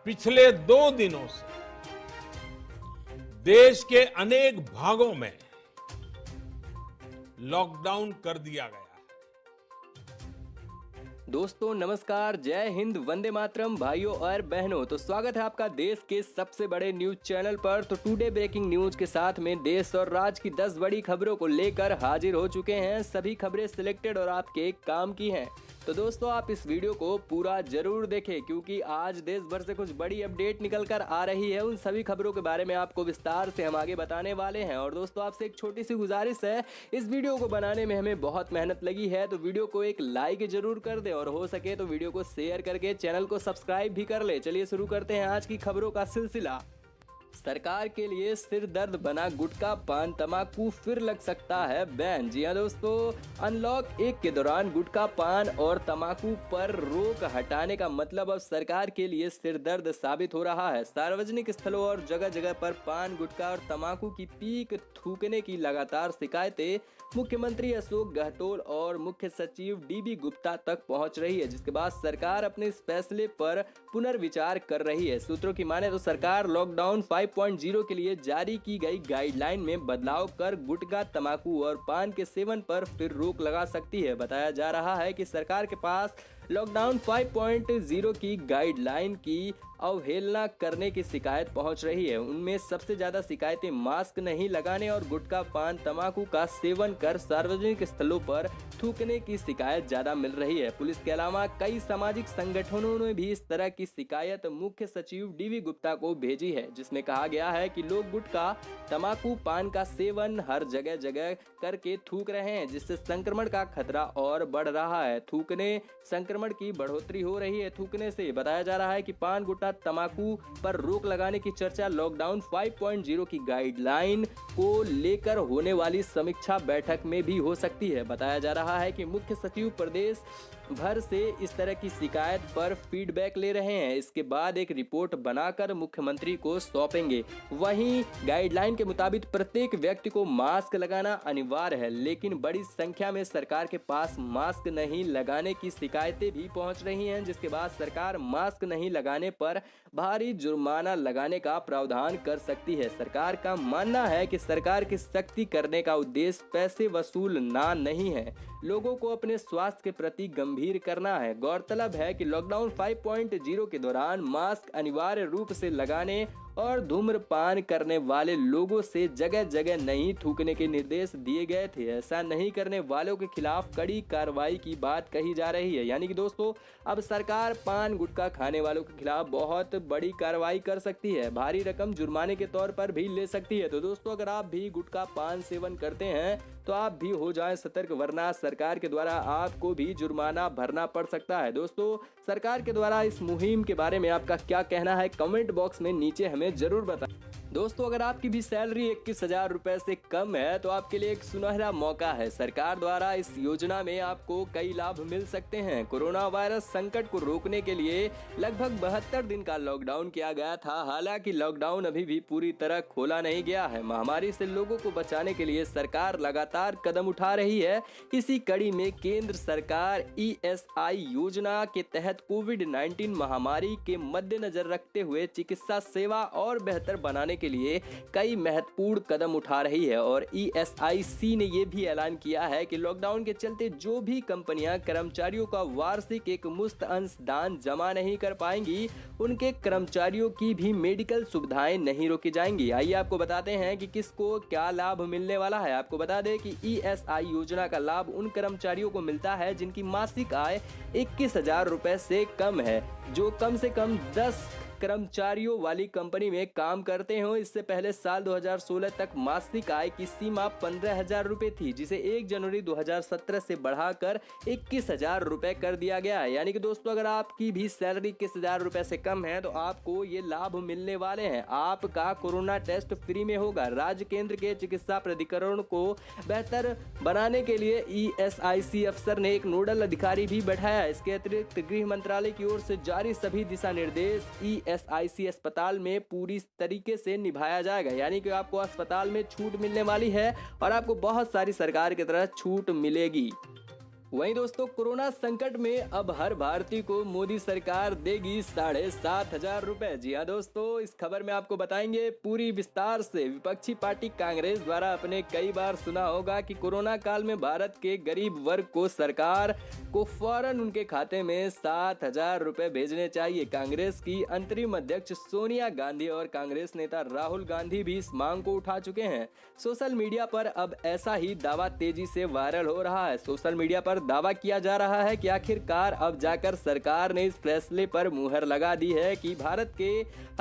पिछले 2 दिनों से देश के अनेक भागों में लॉकडाउन कर दिया गया है। दोस्तों नमस्कार, जय हिंद, वंदे मातरम भाइयों और बहनों। तो स्वागत है आपका देश के सबसे बड़े न्यूज चैनल पर। तो टुडे ब्रेकिंग न्यूज के साथ में देश और राज्य की 10 बड़ी खबरों को लेकर हाजिर हो चुके हैं। सभी खबरें सिलेक्टेड और आपके काम की हैं। तो दोस्तों आप इस वीडियो को पूरा जरूर देखें, क्योंकि आज देश भर से कुछ बड़ी अपडेट निकल कर आ रही है। उन सभी खबरों के बारे में आपको विस्तार से हम आगे बताने वाले हैं। और दोस्तों आपसे एक छोटी सी गुजारिश है, इस वीडियो को बनाने में हमें बहुत मेहनत लगी है, तो वीडियो को एक लाइक जरूर कर दें और हो सके तो वीडियो को शेयर करके चैनल को सब्सक्राइब भी कर ले। चलिए शुरू करते हैं आज की खबरों का सिलसिला। सरकार के लिए सिर दर्द बना गुटखा, पान, तंबाकू फिर लग सकता है बैन। जी हाँ दोस्तों, अनलॉक 1 के दौरान गुटखा, पान और तंबाकू पर रोक हटाने का मतलब अब सरकार के लिए सिर दर्द साबित हो रहा है। सार्वजनिक स्थलों और जगह जगह पर पान, गुटखा और तंबाकू की पीक थूकने की लगातार शिकायतें मुख्यमंत्री अशोक गहलोत और मुख्य सचिव डीबी गुप्ता तक पहुंच रही है, जिसके बाद सरकार अपने इस फैसले पर पुनर्विचार कर रही है। सूत्रों की माने तो सरकार लॉकडाउन 5.0 के लिए जारी की गई गाइडलाइन में बदलाव कर गुटखा, तंबाकू और पान के सेवन पर फिर रोक लगा सकती है। बताया जा रहा है कि सरकार के पास लॉकडाउन 5.0 की गाइडलाइन की अवहेलना करने की शिकायत पहुंच रही है। उनमें सबसे ज्यादा शिकायतें मास्क नहीं लगाने और गुटखा, पान, तंबाकू का सेवन कर सार्वजनिक स्थलों पर थूकने की शिकायत ज्यादा मिल रही है। पुलिस के अलावा कई सामाजिक संगठनों ने भी इस तरह की शिकायत मुख्य सचिव डीवी गुप्ता को भेजी है, जिसमें कहा गया है कि लोग गुटखा, तंबाकू, पान का सेवन हर जगह जगह करके थूक रहे हैं, जिससे संक्रमण का खतरा और बढ़ रहा है। थूकने संक्रमण की बढ़ोतरी हो रही है। थूकने से बताया जा रहा है कि पान, गुटखा, तंबाकू पर रोक लगाने की चर्चा लॉकडाउन 5.0 की गाइडलाइन को लेकर होने वाली समीक्षा बैठक में भी हो सकती है। बताया जा रहा है कि मुख्य सचिव प्रदेश भर से इस तरह की शिकायत पर फीडबैक ले रहे हैं। इसके बाद एक रिपोर्ट बनाकर मुख्यमंत्री को सौंपेंगे। वहीं गाइडलाइन के मुताबिक प्रत्येक व्यक्ति को मास्क लगाना अनिवार्य है, लेकिन बड़ी संख्या में सरकार के पास मास्क नहीं लगाने की शिकायतें भी पहुंच रही हैं, जिसके बाद सरकार मास्क नहीं लगाने पर भारी जुर्माना लगाने का प्रावधान कर सकती है। सरकार का मानना है कि सरकार की सख्ती करने का उद्देश्य पैसे वसूलना नहीं है, लोगों को अपने स्वास्थ्य के प्रति गंभीर करना है। गौरतलब है कि लॉकडाउन 5.0 के दौरान मास्क अनिवार्य रूप से लगाने और धूम्रपान करने वाले लोगों से जगह जगह नहीं थूकने के निर्देश दिए गए थे। ऐसा नहीं करने वालों के खिलाफ कड़ी कार्रवाई की बात कही जा रही है। यानी कि दोस्तों अब सरकार पान, गुटखा खाने वालों के खिलाफ बहुत बड़ी कार्रवाई कर सकती है, भारी रकम जुर्माने के तौर पर भी ले सकती है। तो दोस्तों अगर आप भी गुटखा, पान सेवन करते हैं तो आप भी हो जाएं सतर्क, वरना सरकार के द्वारा आपको भी जुर्माना भरना पड़ सकता है। दोस्तों सरकार के द्वारा इस मुहिम के बारे में आपका क्या कहना है, कमेंट बॉक्स में नीचे हमें जरूर बताएं। दोस्तों अगर आपकी भी सैलरी 21,000 रुपए से कम है तो आपके लिए एक सुनहरा मौका है। सरकार द्वारा इस योजना में आपको कई लाभ मिल सकते हैं। कोरोना वायरस संकट को रोकने के लिए लगभग 72 दिन का लॉकडाउन किया गया था। हालांकि लॉकडाउन अभी भी पूरी तरह खोला नहीं गया है। महामारी से लोगों को बचाने के लिए सरकार लगातार कदम उठा रही है। इसी कड़ी में केंद्र सरकार ESI योजना के तहत कोविड-19 महामारी के मद्देनजर रखते हुए चिकित्सा सेवा और बेहतर बनाने के लिए कई महत्वपूर्ण कदम उठा रही है। और ESIC ने यह भी ऐलान किया है कि लॉकडाउन के चलते जो भी कंपनियां कर्मचारियों का वार्षिक एक मुफ्त अंशदान जमा नहीं कर पाएंगी, उनके कर्मचारियों की भी मेडिकल सुविधाएं नहीं रोकी जाएंगी। आइए आपको बताते हैं कि किसको क्या लाभ मिलने वाला है। आपको बता दें कि ESI योजना का लाभ उन कर्मचारियों को मिलता है जिनकी मासिक आय 21,000 रुपए से कम है, जो कम से कम 10 कर्मचारियों वाली कंपनी में काम करते हो। इससे पहले साल 2016 तक मासिक आय की सीमा 15,000 रुपए थी, जिसे 1 जनवरी 2017 से बढ़ाकर 21,000 रुपए कर दिया गया है। यानी कि दोस्तों अगर आपकी भी सैलरी 21,000 रुपए से कम है तो आपको ये लाभ मिलने वाले हैं। आपका कोरोना टेस्ट फ्री में होगा। राज्य केंद्र के चिकित्सा प्राधिकरण को बेहतर बनाने के लिए ESIC अफसर ने एक नोडल अधिकारी भी बैठाया। इसके अतिरिक्त गृह मंत्रालय की ओर से जारी सभी दिशा निर्देश ESIC अस्पताल में पूरी तरीके से निभाया जाएगा। यानी कि आपको अस्पताल में छूट मिलने वाली है और आपको बहुत सारी सरकार की तरफ छूट मिलेगी। वहीं दोस्तों कोरोना संकट में अब हर भारतीय को मोदी सरकार देगी 7,500 रुपए। जी हाँ दोस्तों, इस खबर में आपको बताएंगे पूरी विस्तार से। विपक्षी पार्टी कांग्रेस द्वारा आपने कई बार सुना होगा कि कोरोना काल में भारत के गरीब वर्ग को सरकार को फौरन उनके खाते में 7,000 रुपए भेजने चाहिए। कांग्रेस की अंतरिम अध्यक्ष सोनिया गांधी और कांग्रेस नेता राहुल गांधी भी इस मांग को उठा चुके हैं। सोशल मीडिया पर अब ऐसा ही दावा तेजी से वायरल हो रहा है। सोशल मीडिया पर दावा किया जा रहा है कि आखिरकार अब जाकर सरकार ने इस फैसले पर मुहर लगा दी है कि भारत के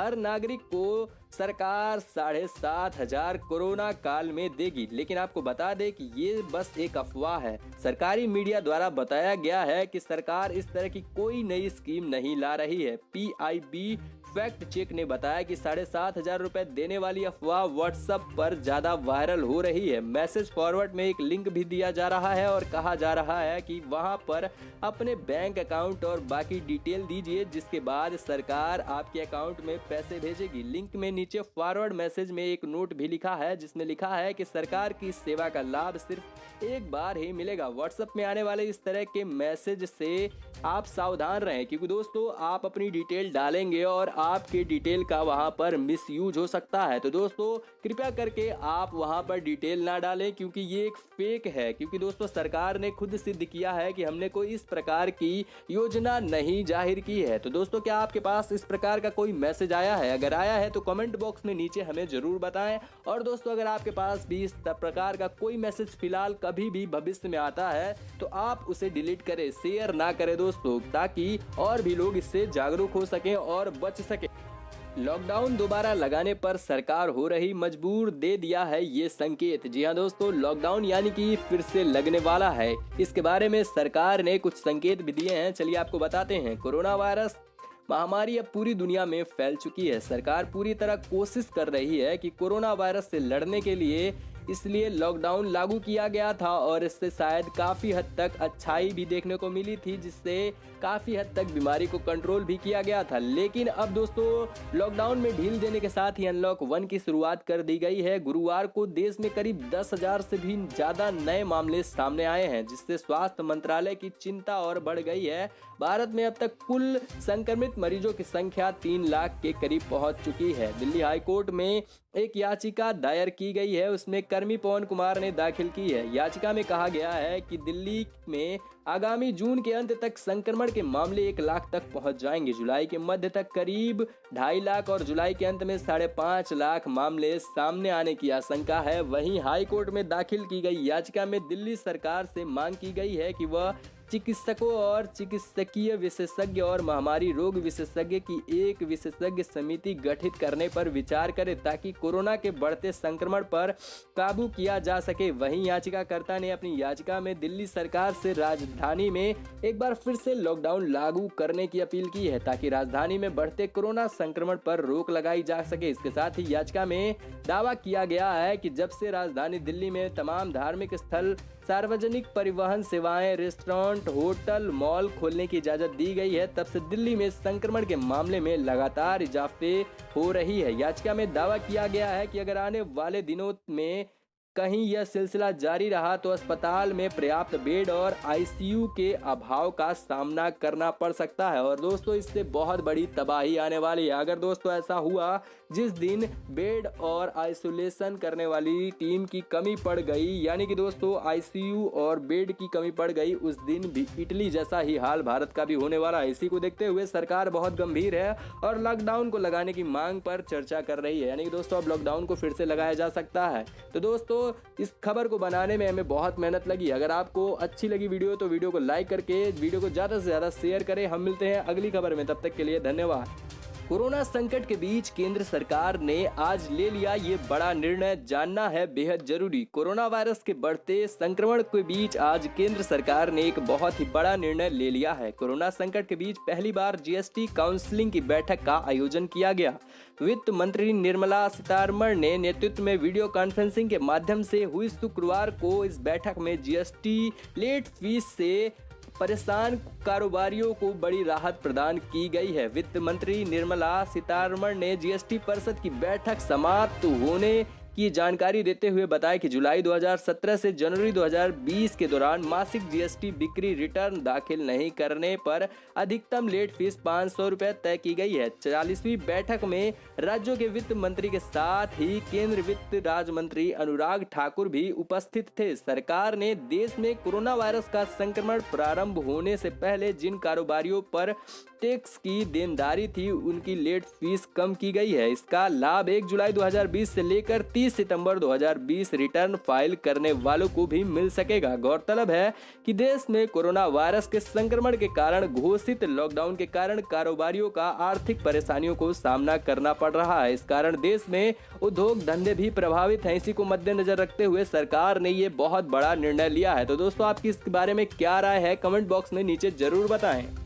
हर नागरिक को सरकार 7,500 कोरोना काल में देगी। लेकिन आपको बता दें कि ये बस एक अफवाह है। सरकारी मीडिया द्वारा बताया गया है कि सरकार इस तरह की कोई नई स्कीम नहीं ला रही है। PIB फैक्ट चेक ने बताया कि 7,500 रुपए देने वाली अफवाह व्हाट्सएप पर ज्यादा वायरल हो रही है। मैसेज फॉरवर्ड में एक लिंक भी दिया जा रहा है और कहा जा रहा है कि वहां पर अपने बैंक अकाउंट और बाकी डिटेल दीजिए, जिसके बाद सरकार आपके अकाउंट में पैसे भेजेगी। लिंक में नीचे फॉरवर्ड मैसेज में एक नोट भी लिखा है जिसमें लिखा है कि सरकार की सेवा का लाभ सिर्फ एक बार ही मिलेगा। व्हाट्सएप में आने वाले इस तरह के मैसेज से आप सावधान रहें, क्योंकि दोस्तों आप अपनी डिटेल डालेंगे और आपके डिटेल का वहां पर मिसयूज हो सकता है। तो दोस्तों कृपया करके आप वहां पर डिटेल ना डालें, क्योंकि ये एक फेक है। क्योंकि दोस्तों सरकार ने खुद सिद्ध किया है कि हमने कोई इस प्रकार की योजना नहीं जाहिर की है। तो दोस्तों क्या आपके पास इस प्रकार का कोई मैसेज आया है? अगर आया है तो कमेंट बॉक्स में नीचे हमें जरूर बताएं। और दोस्तों अगर आपके पास भी इस प्रकार का कोई मैसेज फिलहाल कभी भी भविष्य में आता है तो आप उसे डिलीट करें, शेयर ना करें दोस्तों, ताकि और भी लोग इससे जागरूक हो सकें और बच सकें। लॉकडाउन दोबारा लगाने पर सरकार हो रही मजबूर, दे दिया है ये संकेत। जी हाँ दोस्तों, लॉकडाउन यानी कि फिर से लगने वाला है। इसके बारे में सरकार ने कुछ संकेत भी दिए हैं, चलिए आपको बताते हैं। कोरोना वायरस महामारी अब पूरी दुनिया में फैल चुकी है। सरकार पूरी तरह कोशिश कर रही है कि कोरोना वायरस से लड़ने के लिए इसलिए लॉकडाउन लागू किया गया था और इससे शायद काफ़ी हद तक अच्छाई भी देखने को मिली थी, जिससे काफ़ी हद तक बीमारी को कंट्रोल भी किया गया था। लेकिन अब दोस्तों लॉकडाउन में ढील देने के साथ ही अनलॉक 1 की शुरुआत कर दी गई है। गुरुवार को देश में करीब 10,000 से भी ज़्यादा नए मामले सामने आए हैं, जिससे स्वास्थ्य मंत्रालय की चिंता और बढ़ गई है। भारत में अब तक कुल संक्रमित मरीजों की संख्या 3 लाख के करीब पहुंच चुकी है। दिल्ली हाईकोर्ट में एक याचिका दायर की गई है, उसमें कर्मी पवन कुमार ने दाखिल की है। याचिका में कहा गया है कि दिल्ली में आगामी जून के अंत तक संक्रमण के मामले 1 लाख तक पहुंच जाएंगे। जुलाई के मध्य तक करीब 2.5 लाख और जुलाई के अंत में 5.5 लाख मामले सामने आने की आशंका है। वहीं हाईकोर्ट में दाखिल की गई याचिका में दिल्ली सरकार से मांग की गई है कि वह चिकित्सकों और चिकित्सकीय विशेषज्ञ और महामारी रोग विशेषज्ञ की एक विशेषज्ञ समिति गठित करने पर विचार करे, ताकि कोरोना के बढ़ते संक्रमण पर काबू किया जा सके। वहीं याचिकाकर्ता ने अपनी याचिका में दिल्ली सरकार से राजधानी में एक बार फिर से लॉकडाउन लागू करने की अपील की है, ताकि राजधानी में बढ़ते कोरोना संक्रमण पर रोक लगाई जा सके। इसके साथ ही याचिका में दावा किया गया है कि जब से राजधानी दिल्ली में तमाम धार्मिक स्थल, सार्वजनिक परिवहन सेवाएं, रेस्टोरेंट, होटल, मॉल खोलने की इजाजत दी गई है, तब से दिल्ली में संक्रमण के मामले में लगातार इजाफे हो रही है। याचिका में दावा किया गया है कि अगर आने वाले दिनों में कहीं यह सिलसिला जारी रहा तो अस्पताल में पर्याप्त बेड और ICU के अभाव का सामना करना पड़ सकता है। और दोस्तों इससे बहुत बड़ी तबाही आने वाली है अगर दोस्तों ऐसा हुआ जिस दिन बेड और आइसोलेशन करने वाली टीम की कमी पड़ गई, यानी कि दोस्तों ICU और बेड की कमी पड़ गई, उस दिन भी इटली जैसा ही हाल भारत का भी होने वाला है। इसी को देखते हुए सरकार बहुत गंभीर है और लॉकडाउन को लगाने की मांग पर चर्चा कर रही है। यानी कि दोस्तों अब लॉकडाउन को फिर से लगाया जा सकता है। तो दोस्तों इस खबर को बनाने में हमें बहुत मेहनत लगी। अगर आपको अच्छी लगी वीडियो तो वीडियो को लाइक करके वीडियो को ज़्यादा से ज़्यादा शेयर करें। हम मिलते हैं अगली खबर में, तब तक के लिए धन्यवाद। कोरोना संकट के बीच केंद्र सरकार ने आज ले लिया ये बड़ा निर्णय, जानना है बेहद जरूरी। कोरोना वायरस के बढ़ते संक्रमण के बीच आज केंद्र सरकार ने एक बहुत ही बड़ा निर्णय ले लिया है। कोरोना संकट के बीच पहली बार GST काउंसिलिंग की बैठक का आयोजन किया गया। वित्त मंत्री निर्मला सीतारमण ने नेतृत्व में वीडियो कॉन्फ्रेंसिंग के माध्यम से हुई शुक्रवार को इस बैठक में GST लेट फीस से परेशान कारोबारियों को बड़ी राहत प्रदान की गई है। वित्त मंत्री निर्मला सीतारमण ने GST परिषद की बैठक समाप्त होने की जानकारी देते हुए बताया कि जुलाई 2017 से जनवरी 2020 के दौरान मासिक जीएसटी बिक्री रिटर्न दाखिल नहीं करने पर अधिकतम लेट फीस 500 रुपए तय की गई है। 40वीं बैठक में राज्यों के वित्त मंत्री के साथ ही केंद्रीय वित्त राज्य मंत्री अनुराग ठाकुर भी उपस्थित थे। सरकार ने देश में कोरोना वायरस का संक्रमण प्रारंभ होने से पहले जिन कारोबारियों पर टैक्स की देनदारी थी उनकी लेट फीस कम की गई है। इसका लाभ 1 जुलाई 2020 से लेकर 30 सितंबर 2020 रिटर्न फाइल करने वालों को भी मिल सकेगा। गौरतलब है कि देश में कोरोना वायरस के संक्रमण के कारण घोषित लॉकडाउन के कारण कारोबारियों का आर्थिक परेशानियों को सामना करना पड़ रहा है। इस कारण देश में उद्योग धंधे भी प्रभावित हैं। इसी को मद्देनजर रखते हुए सरकार ने ये बहुत बड़ा निर्णय लिया है। तो दोस्तों, आपकी इसके बारे में क्या राय है, कमेंट बॉक्स में नीचे जरूर बताएं।